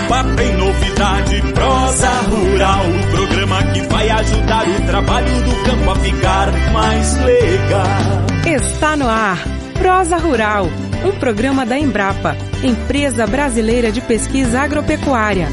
Embrapa tem novidade, Prosa Rural, o programa que vai ajudar o trabalho do campo a ficar mais legal. Está no ar, Prosa Rural, um programa da Embrapa, Empresa Brasileira de Pesquisa Agropecuária.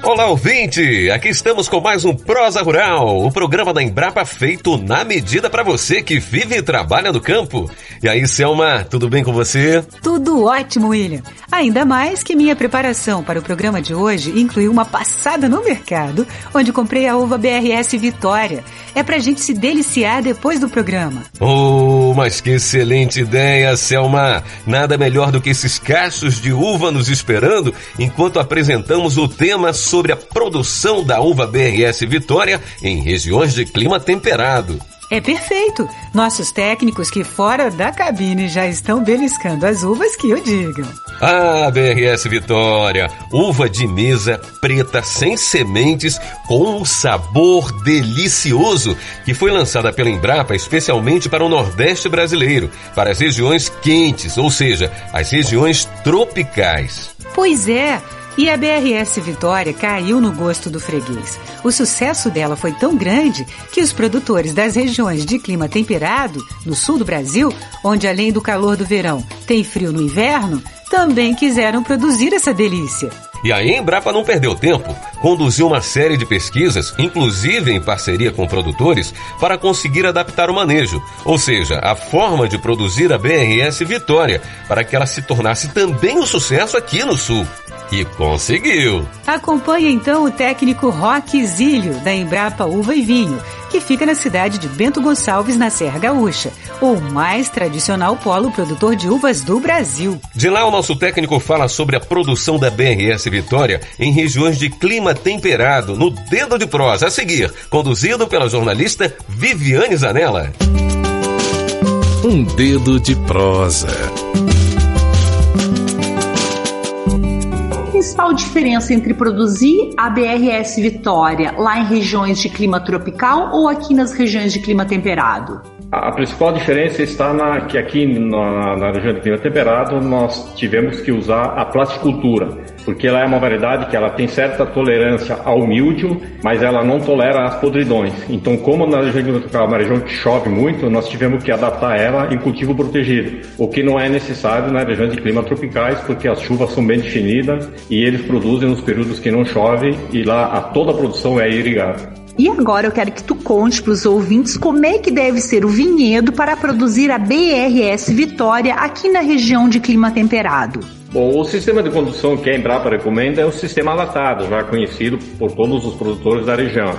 Olá, ouvinte! Aqui estamos com mais um Prosa Rural, o programa da Embrapa feito na medida para você que vive e trabalha no campo. E aí, Selma, tudo bem com você? Tudo ótimo, William. Ainda mais que minha preparação para o programa de hoje incluiu uma passada no mercado, onde comprei a uva BRS Vitória. É pra gente se deliciar depois do programa. Oh, mas que excelente ideia, Selma! Nada melhor do que esses cachos de uva nos esperando enquanto apresentamos o tema sobre a produção da uva BRS Vitória em regiões de clima temperado. É perfeito! Nossos técnicos que fora da cabine já estão beliscando as uvas que o digam. Ah, BRS Vitória, uva de mesa preta sem sementes com um sabor delicioso que foi lançada pela Embrapa especialmente para o Nordeste brasileiro, para as regiões quentes, ou seja, as regiões tropicais. Pois é! E a BRS Vitória caiu no gosto do freguês. O sucesso dela foi tão grande que os produtores das regiões de clima temperado, no sul do Brasil, onde além do calor do verão tem frio no inverno, também quiseram produzir essa delícia. E a Embrapa não perdeu tempo, conduziu uma série de pesquisas, inclusive em parceria com produtores, para conseguir adaptar o manejo, ou seja, a forma de produzir a BRS Vitória, para que ela se tornasse também um sucesso aqui no sul. E conseguiu! Acompanhe então o técnico Roque Zílio, da Embrapa Uva e Vinho, que fica na cidade de Bento Gonçalves, na Serra Gaúcha, o mais tradicional polo produtor de uvas do Brasil. De lá, o nosso técnico fala sobre a produção da BRS Vitória em regiões de clima temperado, no Dedo de Prosa, a seguir, conduzido pela jornalista Viviane Zanella. Um Dedo de Prosa. A principal diferença entre produzir a BRS Vitória lá em regiões de clima tropical ou aqui nas regiões de clima temperado? A principal diferença está que aqui na região de clima temperado nós tivemos que usar a plasticultura, porque ela é uma variedade que ela tem certa tolerância ao míldio, mas ela não tolera as podridões. Então, como na região de clima tropical é uma região que chove muito, nós tivemos que adaptar ela em cultivo protegido, o que não é necessário nas regiões de clima tropicais, porque as chuvas são bem definidas e eles produzem nos períodos que não chove e lá toda a produção é irrigada. E agora eu quero que tu conte para os ouvintes como é que deve ser o vinhedo para produzir a BRS Vitória aqui na região de clima temperado. Bom, o sistema de condução que a Embrapa recomenda é o sistema latado, já conhecido por todos os produtores da região.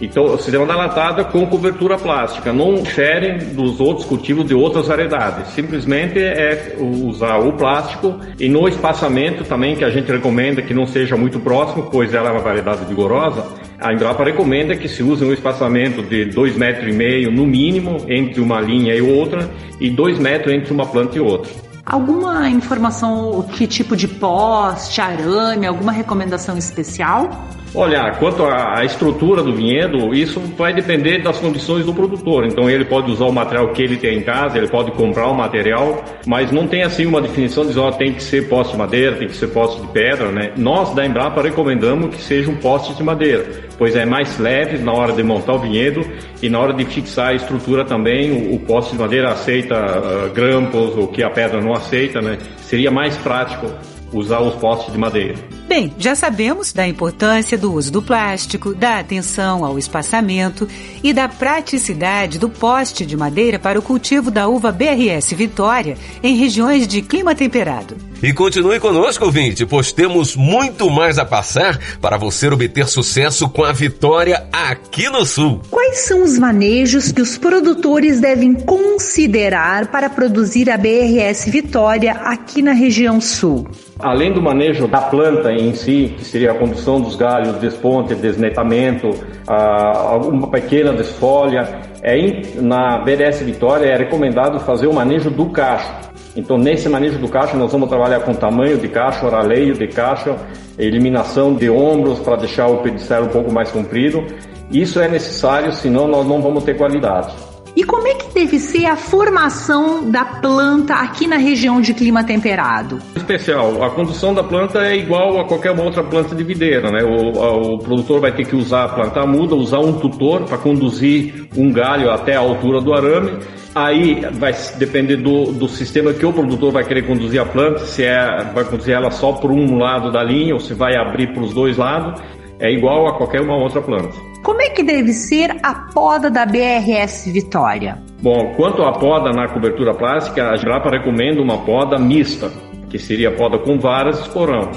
Então, o sistema da latada com cobertura plástica, não difere dos outros cultivos de outras variedades. Simplesmente é usar o plástico e no espaçamento também, que a gente recomenda que não seja muito próximo, pois ela é uma variedade vigorosa. A Embrapa recomenda que se use um espaçamento de 2,5 metros no mínimo entre uma linha e outra e 2 metros entre uma planta e outra. Alguma informação, que tipo de poste, arame, alguma recomendação especial? Olha, quanto à estrutura do vinhedo, isso vai depender das condições do produtor. Então ele pode usar o material que ele tem em casa, ele pode comprar o material, mas não tem assim uma definição de dizer, tem que ser poste de madeira, tem que ser poste de pedra, né? Nós da Embrapa recomendamos que seja um poste de madeira, pois é mais leve na hora de montar o vinhedo e na hora de fixar a estrutura também, o poste de madeira aceita grampos, o que a pedra não aceita, né? Seria mais prático usar os postes de madeira. Bem, já sabemos da importância do uso do plástico, da atenção ao espaçamento e da praticidade do poste de madeira para o cultivo da uva BRS Vitória em regiões de clima temperado. E continue conosco, ouvinte, pois temos muito mais a passar para você obter sucesso com a Vitória aqui no Sul. Quais são os manejos que os produtores devem considerar para produzir a BRS Vitória aqui na região Sul? Além do manejo da planta em si, que seria a condução dos galhos, desponte, desnetamento, uma pequena desfolha, na BRS Vitória é recomendado fazer o manejo do cacho. Então, nesse manejo do cacho, nós vamos trabalhar com tamanho de cacho, oraleio de cacho, eliminação de ombros para deixar o pedicelo um pouco mais comprido. Isso é necessário, senão nós não vamos ter qualidade. E como é que deve ser a formação da planta aqui na região de clima temperado? Especial, a condução da planta é igual a qualquer outra planta de videira, né? O produtor vai ter que usar a planta muda, usar um tutor para conduzir um galho até a altura do arame. Aí vai depender do sistema que o produtor vai querer conduzir a planta, se vai conduzir ela só por um lado da linha ou se vai abrir para os dois lados. É igual a qualquer uma outra planta. Como é que deve ser a poda da BRS Vitória? Bom, quanto à poda na cobertura plástica, a Embrapa recomenda uma poda mista, que seria poda com varas e esporão,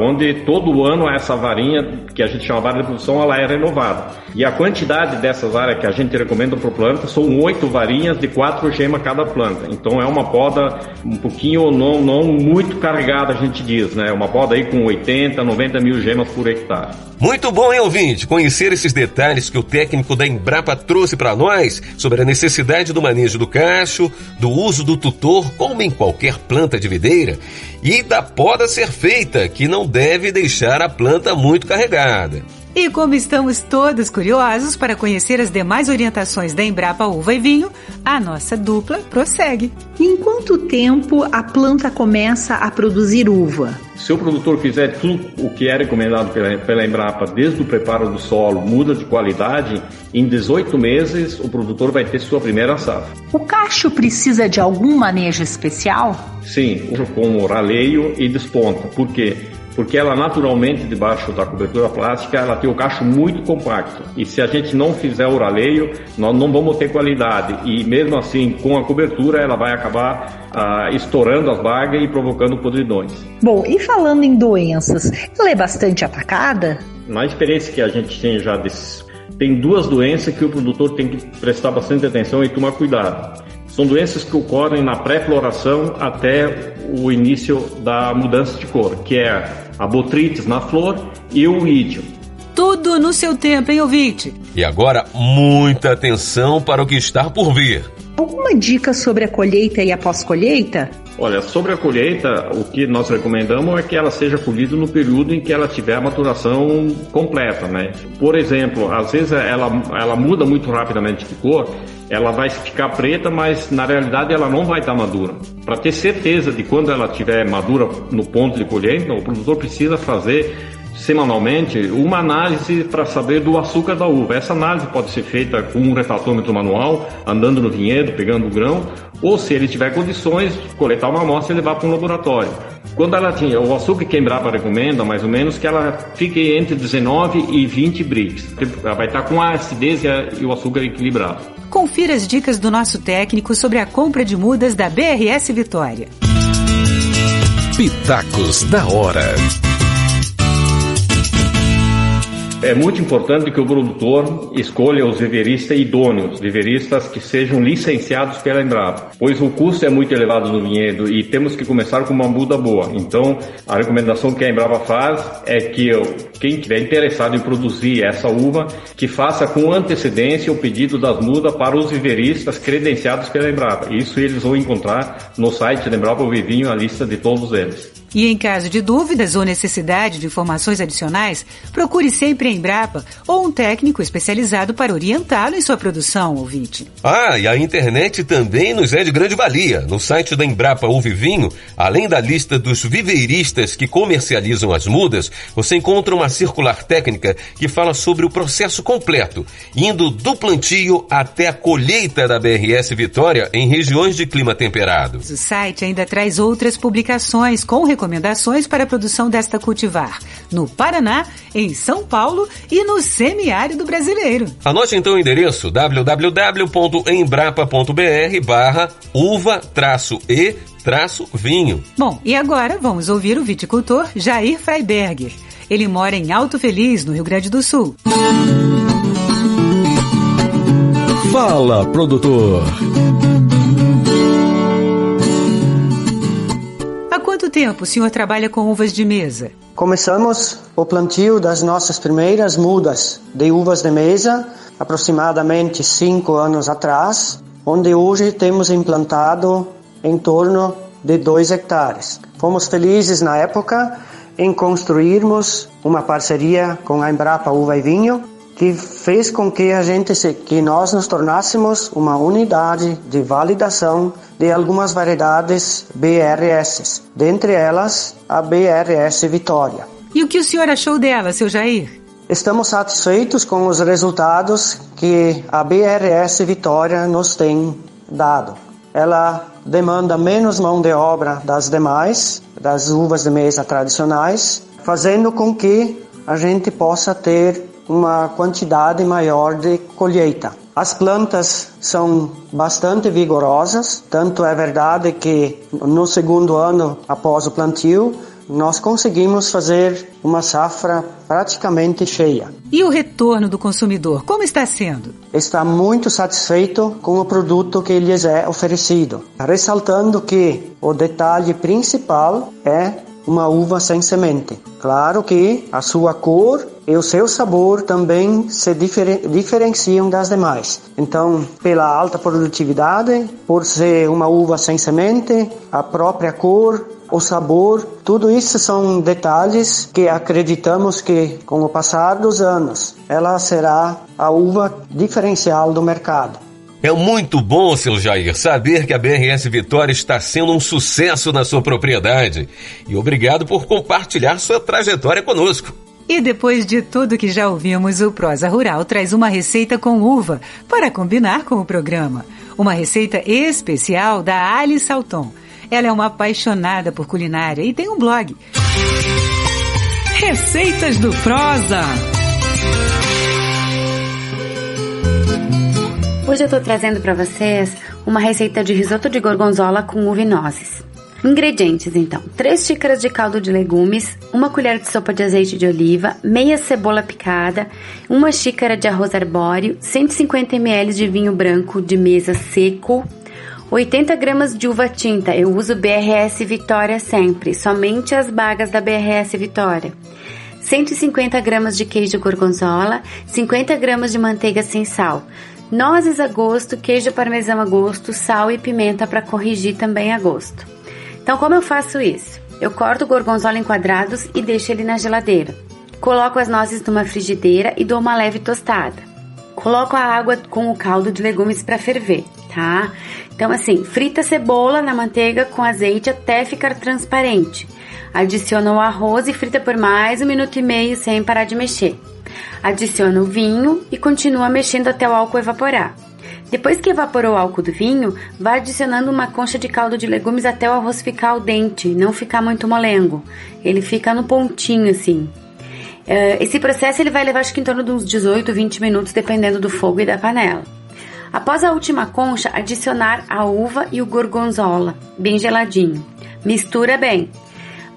onde todo ano essa varinha, que a gente chama vara de produção, ela é renovada. E a quantidade dessas áreas que a gente recomenda para planta são 8 varinhas de 4 gemas cada planta. Então é uma poda um pouquinho, não muito carregada, a gente diz, né? Uma poda aí com 80, 90 mil gemas por hectare. Muito bom, hein, ouvinte? Conhecer esses detalhes que o técnico da Embrapa trouxe para nós sobre a necessidade do manejo do cacho, do uso do tutor, como em qualquer planta de videira, e da poda ser feita, que não deve deixar a planta muito carregada. E como estamos todos curiosos para conhecer as demais orientações da Embrapa Uva e Vinho, a nossa dupla prossegue. Em quanto tempo a planta começa a produzir uva? Se o produtor fizer tudo o que é recomendado pela Embrapa, desde o preparo do solo, muda de qualidade, em 18 meses o produtor vai ter sua primeira safra. O cacho precisa de algum manejo especial? Sim, com raleio e desponta. Por quê? Porque ela naturalmente, debaixo da cobertura plástica, ela tem o cacho muito compacto. E se a gente não fizer o raleio, nós não vamos ter qualidade. E mesmo assim, com a cobertura, ela vai acabar estourando as bagas e provocando podridões. Bom, e falando em doenças, ela é bastante atacada? Na experiência que a gente tem já tem 2 doenças que o produtor tem que prestar bastante atenção e tomar cuidado. São doenças que ocorrem na pré-floração até o início da mudança de cor, que é a botrites na flor e o ídio. Tudo no seu tempo, hein, ouvinte? E agora, muita atenção para o que está por vir. Alguma dica sobre a colheita e a pós-colheita? Olha, sobre a colheita, o que nós recomendamos é que ela seja colhida no período em que ela tiver a maturação completa, né? Por exemplo, às vezes ela muda muito rapidamente de cor, ela vai ficar preta, mas na realidade ela não vai estar madura. Para ter certeza de quando ela estiver madura no ponto de colheita, o produtor precisa fazer semanalmente uma análise para saber do açúcar da uva. Essa análise pode ser feita com um refratômetro manual, andando no vinhedo, pegando o grão, ou se ele tiver condições, coletar uma amostra e levar para um laboratório. Quando ela tinha o açúcar que a Embrapa recomenda, mais ou menos, que ela fique entre 19 e 20 Brix. Ela vai estar com a acidez e o açúcar equilibrado. Confira as dicas do nosso técnico sobre a compra de mudas da BRS Vitória. Pitacos da hora. É muito importante que o produtor escolha os viveristas idôneos, viveristas que sejam licenciados pela Embrapa, pois o custo é muito elevado no vinhedo e temos que começar com uma muda boa. Então, a recomendação que a Embrapa faz é que quem estiver interessado em produzir essa uva, que faça com antecedência o pedido das mudas para os viveristas credenciados pela Embrapa. Isso eles vão encontrar no site da Embrapa Uva e Vinho a lista de todos eles. E em caso de dúvidas ou necessidade de informações adicionais, procure sempre a Embrapa ou um técnico especializado para orientá-lo em sua produção, ouvinte. Ah, e a internet também nos é de grande valia. No site da Embrapa Uva e Vinho, além da lista dos viveiristas que comercializam as mudas, você encontra uma circular técnica que fala sobre o processo completo, indo do plantio até a colheita da BRS Vitória em regiões de clima temperado. O site ainda traz outras publicações com recomendações para a produção desta cultivar no Paraná, em São Paulo e no semiárido brasileiro. Anote então o endereço www.embrapa.br/uva-e-vinho. Bom, e agora vamos ouvir o viticultor Jair Freiberger. Ele mora em Alto Feliz, no Rio Grande do Sul. Fala, produtor! Há quanto tempo o senhor trabalha com uvas de mesa? Começamos o plantio das nossas primeiras mudas de uvas de mesa aproximadamente 5 anos atrás, onde hoje temos implantado em torno de 2 hectares. Fomos felizes na época em construirmos uma parceria com a Embrapa Uva e Vinho que fez com que que nós nos tornássemos uma unidade de validação de algumas variedades BRS, dentre elas a BRS Vitória. E o que o senhor achou dela, seu Jair? Estamos satisfeitos com os resultados que a BRS Vitória nos tem dado. Ela demanda menos mão de obra das demais, das uvas de mesa tradicionais, fazendo com que a gente possa ter uma quantidade maior de colheita. As plantas são bastante vigorosas, tanto é verdade que no segundo ano após o plantio, nós conseguimos fazer uma safra praticamente cheia. E o retorno do consumidor, como está sendo? Está muito satisfeito com o produto que lhes é oferecido, ressaltando que o detalhe principal é uma uva sem semente. Claro que a sua cor e o seu sabor também se diferenciam das demais. Então, pela alta produtividade, por ser uma uva sem semente, a própria cor, o sabor, tudo isso são detalhes que acreditamos que, com o passar dos anos, ela será a uva diferencial do mercado. É muito bom, seu Jair, saber que a BRS Vitória está sendo um sucesso na sua propriedade. E obrigado por compartilhar sua trajetória conosco. E depois de tudo que já ouvimos, o Prosa Rural traz uma receita com uva para combinar com o programa. Uma receita especial da Alice Salton. Ela é uma apaixonada por culinária e tem um blog. Receitas do Prosa. Hoje eu tô trazendo para vocês uma receita de risoto de gorgonzola com uva e nozes. Ingredientes, então: 3 xícaras de caldo de legumes, 1 colher de sopa de azeite de oliva, meia cebola picada, 1 xícara de arroz arbóreo, 150 ml de vinho branco de mesa seco, 80 gramas de uva tinta. Eu uso BRS Vitória sempre, somente as bagas da BRS Vitória. 150 gramas de queijo gorgonzola, 50 gramas de manteiga sem sal, nozes a gosto, queijo parmesão a gosto, sal e pimenta para corrigir também a gosto. Então, como eu faço isso? Eu corto o gorgonzola em quadrados e deixo ele na geladeira. Coloco as nozes numa frigideira e dou uma leve tostada. Coloco a água com o caldo de legumes para ferver, tá? Então, assim, frita a cebola na manteiga com azeite até ficar transparente. Adiciona o arroz e frita por mais 1 minuto e meio sem parar de mexer. Adiciona o vinho e continua mexendo até o álcool evaporar. Depois que evaporou o álcool do vinho, vai adicionando uma concha de caldo de legumes até o arroz ficar al dente, não ficar muito molengo. Ele fica no pontinho assim. Esse processo ele vai levar acho que em torno de uns 18, 20 minutos, dependendo do fogo e da panela. Após a última concha, adicionar a uva e o gorgonzola, bem geladinho. Mistura bem.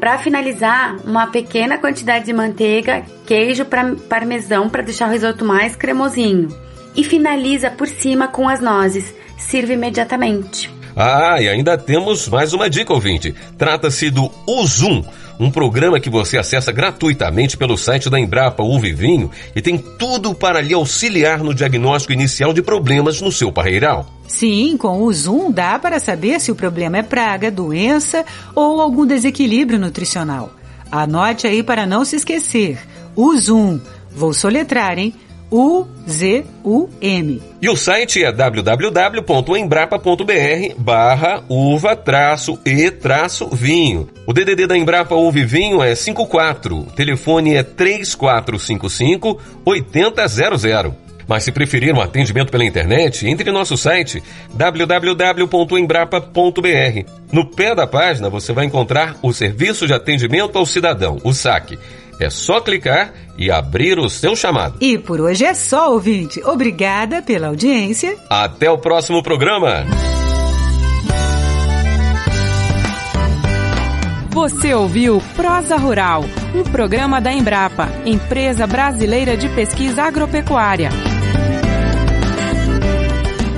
Para finalizar, uma pequena quantidade de manteiga, queijo parmesão para deixar o risoto mais cremosinho. E finaliza por cima com as nozes. Sirva imediatamente. Ah, e ainda temos mais uma dica, ouvinte. Trata-se do Uzum, um programa que você acessa gratuitamente pelo site da Embrapa Uva e Vinho e tem tudo para lhe auxiliar no diagnóstico inicial de problemas no seu parreiral. Sim, com o Zoom dá para saber se o problema é praga, doença ou algum desequilíbrio nutricional. Anote aí para não se esquecer. O Zoom. Vou soletrar, hein? U-Z-U-M. E o site é www.embrapa.br/uva-e-vinho. O DDD da Embrapa Uva e Vinho é 54, o telefone é 3455-8000. Mas se preferir um atendimento pela internet, entre no nosso site www.embrapa.br. No pé da página você vai encontrar o Serviço de Atendimento ao Cidadão, o SAC. É só clicar e abrir o seu chamado. E por hoje é só, ouvinte. Obrigada pela audiência. Até o próximo programa. Você ouviu Prosa Rural, um programa da Embrapa, Empresa Brasileira de Pesquisa Agropecuária.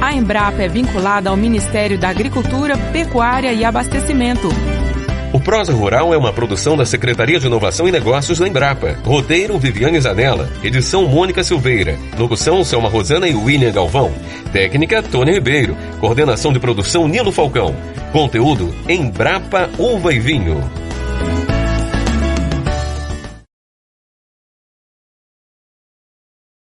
A Embrapa é vinculada ao Ministério da Agricultura, Pecuária e Abastecimento. O Prosa Rural é uma produção da Secretaria de Inovação e Negócios da Embrapa. Roteiro, Viviane Zanella. Edição, Mônica Silveira. Locução, Selma Rosana e William Galvão. Técnica, Tony Ribeiro. Coordenação de produção, Nilo Falcão. Conteúdo, Embrapa Uva e Vinho.